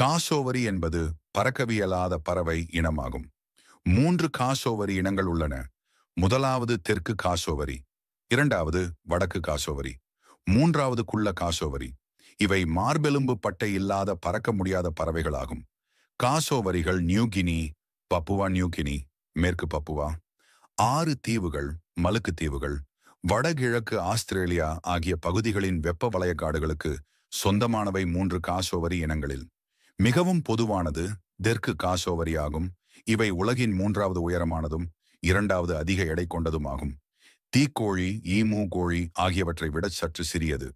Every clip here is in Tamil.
காசோவரி என்பது பறக்கவியலாத பறவை இனமாகும். 3 காசோவரி இனங்கள் உள்ளன. முதலாவது தெற்கு காசோவரி, இரண்டாவது வடக்கு காசோவரி, மூன்றாவது குள்ள காசோவரி. இவை மார்பெலும்பு பட்டை இல்லாத பறக்க முடியாத பறவைகளாகும். காசோவரிகள் நியூகினி, பப்புவா நியூகினி, மேற்கு பப்புவா, 6 தீவுகள், மலுக்கு தீவுகள், வடகிழக்கு ஆஸ்திரேலியா ஆகிய பகுதிகளின் வெப்ப வலய காடுகளுக்கு சொந்தமானவை. 3 காசோவரி இனங்களில் மிகவும் பொதுவானது தெற்கு காசோவரி ஆகும். இவை உலகின் 3வது உயரமானதும் 2வது அதிக எடை கொண்டதுமாகும். தீக்கோழி, ஈமு கோழி ஆகியவற்றை விட சற்று சிறியது.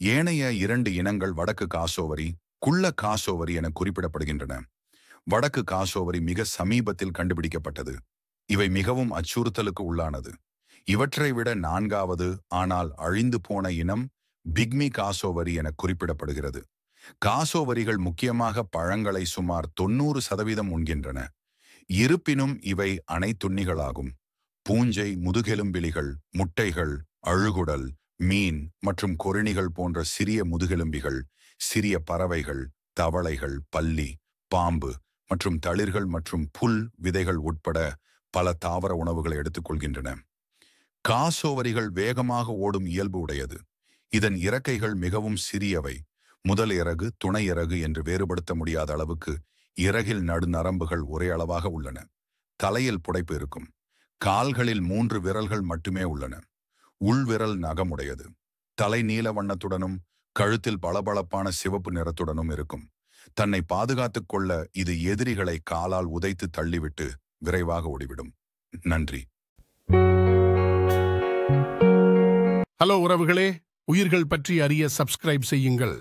ஏனைய 2 இனங்கள் வடக்கு காசோவரி, குள்ள காசோவரி என குறிப்பிடப்படுகின்றன. வடக்கு காசோவரி மிக சமீபத்தில் கண்டுபிடிக்கப்பட்டது. இவை மிகவும் அச்சுறுத்தலுக்கு உள்ளானது. இவற்றை விட 4வது ஆனால் அழிந்து போன இனம் பிக்மி காசோவரி என குறிப்பிடப்படுகிறது. காசோவரிகள் முக்கியமாக பழங்களை சுமார் 90% உண்கின்றன. இருப்பினும் இவை அனைத்துண்ணிகளாகும். பூஞ்சை, முதுகெலும்பிலிகள், முட்டைகள், அழுகுடல், மீன் மற்றும் கொறிணிகள் போன்ற சிறிய முதுகெலும்பிகள், சிறிய பறவைகள், தவளைகள், பல்லி, பாம்பு மற்றும் தளிர்கள் மற்றும் புல் விதைகள் உட்பட பல தாவர உணவுகளை எடுத்துக்கொள்கின்றன. காசோவரிகள் வேகமாக ஓடும் இயல்பு உடையது. இதன் இறக்கைகள் மிகவும் சிறியவை. முதல் இறகு, துணை இறகு என்று வேறுபடுத்த முடியாத அளவுக்கு இறகில் நடுநரம்புகள் ஒரே அளவாக உள்ளன. தலையில் புடைப்பு இருக்கும். கால்களில் 3 விரல்கள் மட்டுமே உள்ளன. உள்விரல் நகமுடையது. தலை நீல வண்ணத்துடனும் கழுத்தில் பளபளப்பான சிவப்பு நிறத்துடனும் இருக்கும். தன்னை பாதுகாத்துக் கொள்ள இது எதிரிகளை காலால் உதைத்து தள்ளிவிட்டு விரைவாக ஓடிவிடும். நன்றி. ஹலோ உறவுகளே, உயிர்கள் பற்றி அறிய சப்ஸ்கிரைப் செய்யுங்கள்.